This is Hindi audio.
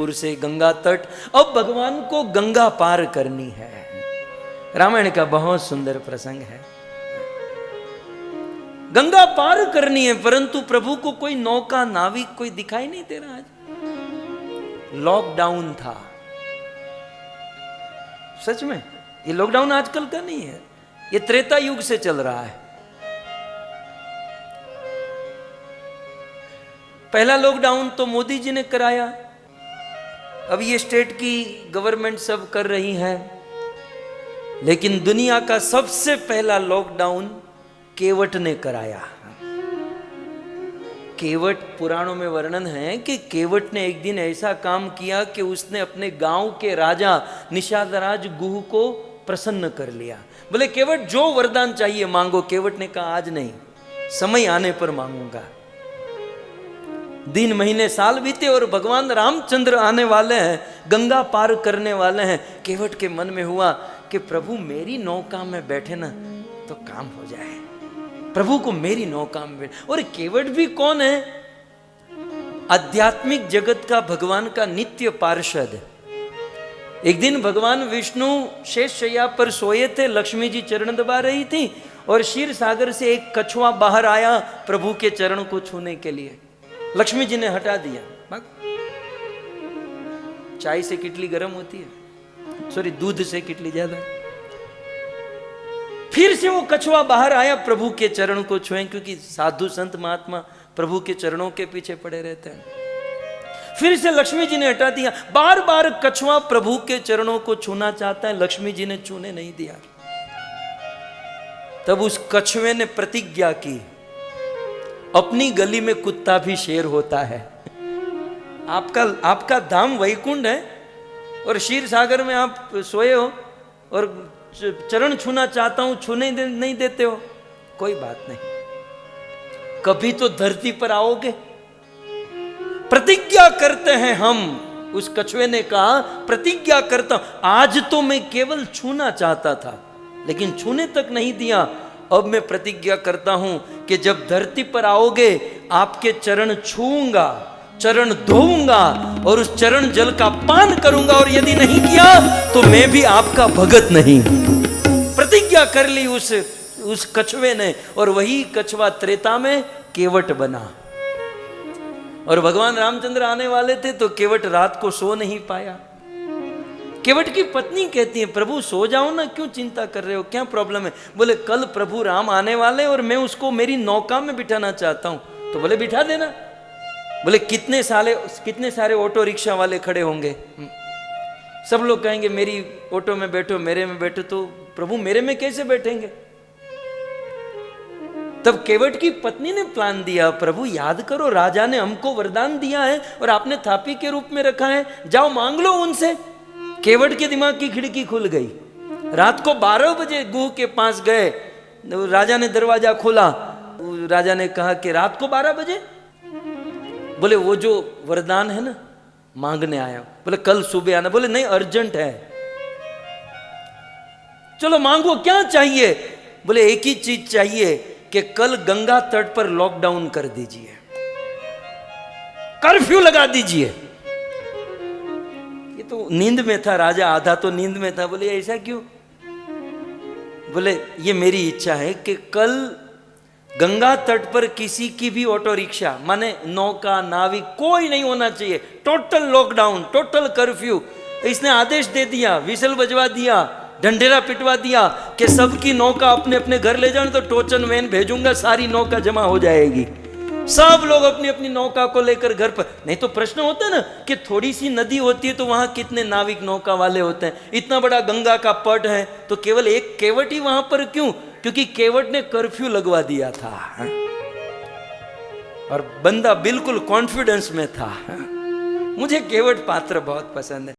जयपुर से गंगा तट। अब भगवान को गंगा पार करनी है। रामायण का बहुत सुंदर प्रसंग है। गंगा पार करनी है, परंतु प्रभु को कोई नौका नाविक कोई दिखाई नहीं दे रहा। आज लॉकडाउन था। सच में ये लॉकडाउन आजकल का नहीं है, ये त्रेता युग से चल रहा है। पहला लॉकडाउन तो मोदी जी ने कराया, अब ये स्टेट की गवर्नमेंट सब कर रही है। लेकिन दुनिया का सबसे पहला लॉकडाउन केवट ने कराया। केवट, पुराणों में वर्णन है कि केवट ने एक दिन ऐसा काम किया कि उसने अपने गांव के राजा निषादराज गुह को प्रसन्न कर लिया। बोले केवट जो वरदान चाहिए मांगो। केवट ने कहा आज नहीं, समय आने पर मांगूंगा। दिन महीने साल बीते और भगवान रामचंद्र आने वाले हैं, गंगा पार करने वाले हैं। केवट के मन में हुआ कि प्रभु मेरी नौका में बैठे ना तो काम हो जाए, प्रभु को मेरी नौका में बैठे। और केवट भी कौन है? आध्यात्मिक जगत का भगवान का नित्य पार्षद। एक दिन भगवान विष्णु शेष शैया पर सोए थे, लक्ष्मी जी चरण दबा रही थी और क्षीर सागर से एक कछुआ बाहर आया प्रभु के चरण को छूने के लिए। लक्ष्मी जी ने हटा दिया। चाय से किटली गर्म होती है, सॉरी दूध से किटली ज्यादा। फिर से वो कछुआ बाहर आया प्रभु के चरण को छुए, क्योंकि साधु संत महात्मा प्रभु के चरणों के पीछे पड़े रहते हैं। फिर से लक्ष्मी जी ने हटा दिया। बार बार कछुआ प्रभु के चरणों को छूना चाहता है, लक्ष्मी जी ने छूने नहीं दिया। तब उस कछुए ने प्रतिज्ञा की, अपनी गली में कुत्ता भी शेर होता है। आपका धाम वैकुंठ है और क्षीर सागर में आप सोए हो और चरण छूना चाहता हूं, छूने नहीं देते हो, कोई बात नहीं, कभी तो धरती पर आओगे। प्रतिज्ञा करते हैं हम। उस कछुए ने कहा प्रतिज्ञा करता हूं, आज तो मैं केवल छूना चाहता था लेकिन छूने तक नहीं दिया। अब मैं प्रतिज्ञा करता हूं कि जब धरती पर आओगे आपके चरण छूऊंगा, चरण धोऊंगा और उस चरण जल का पान करूंगा, और यदि नहीं किया तो मैं भी आपका भगत नहीं। प्रतिज्ञा कर ली उस कछुए ने, और वही कछुआ त्रेता में केवट बना। और भगवान रामचंद्र आने वाले थे तो केवट रात को सो नहीं पाया। केवट की पत्नी कहती है प्रभु सो जाओ ना, क्यों चिंता कर रहे हो, क्या प्रॉब्लम है? बोले कल प्रभु राम आने वाले और मैं उसको मेरी नौका में बिठाना चाहता हूं। तो बोले बिठा देना। बोले कितने सारे ऑटो रिक्शा वाले खड़े होंगे, सब लोग कहेंगे मेरी ऑटो में बैठो, मेरे में बैठो। तो प्रभु मेरे में कैसे बैठेंगे? तब केवट की पत्नी ने प्लान दिया, प्रभु याद करो राजा ने हमको वरदान दिया है और आपने थापी के रूप में रखा है, जाओ मांग लो उनसे। केवट के दिमाग की खिड़की खुल गई। रात को 12 बजे गुह के पास गए, राजा ने दरवाजा खोला। राजा ने कहा कि रात को 12 बजे? बोले वो जो वरदान है ना मांगने आया। बोले कल सुबह आना। बोले नहीं अर्जेंट है। चलो मांगो, क्या चाहिए? बोले एक ही चीज चाहिए कि कल गंगा तट पर लॉकडाउन कर दीजिए, कर्फ्यू लगा दीजिए। ये तो नींद में था राजा, आधा तो नींद में था। बोले ऐसा क्यों? बोले ये मेरी इच्छा है कि कल गंगा तट पर किसी की भी ऑटो रिक्शा, माने नौका नाविक कोई नहीं होना चाहिए। Total lockdown, total curfew. इसने आदेश दे दिया, विसल बजवा दिया, ढंढेरा पिटवा दिया कि सबकी नौका अपने अपने घर ले जाओ, तो टोचन वैन भेजूंगा, सारी नौका जमा हो जाएगी। सब लोग अपनी अपनी नौका को लेकर घर पर। नहीं तो प्रश्न होता है ना कि थोड़ी सी नदी होती है तो वहां कितने नाविक नौका वाले होते हैं। इतना बड़ा गंगा का पट है तो केवल एक केवट ही वहां पर क्यों? क्योंकि केवट ने कर्फ्यू लगवा दिया था और बंदा बिल्कुल कॉन्फिडेंस में था। मुझे केवट पात्र बहुत पसंद है।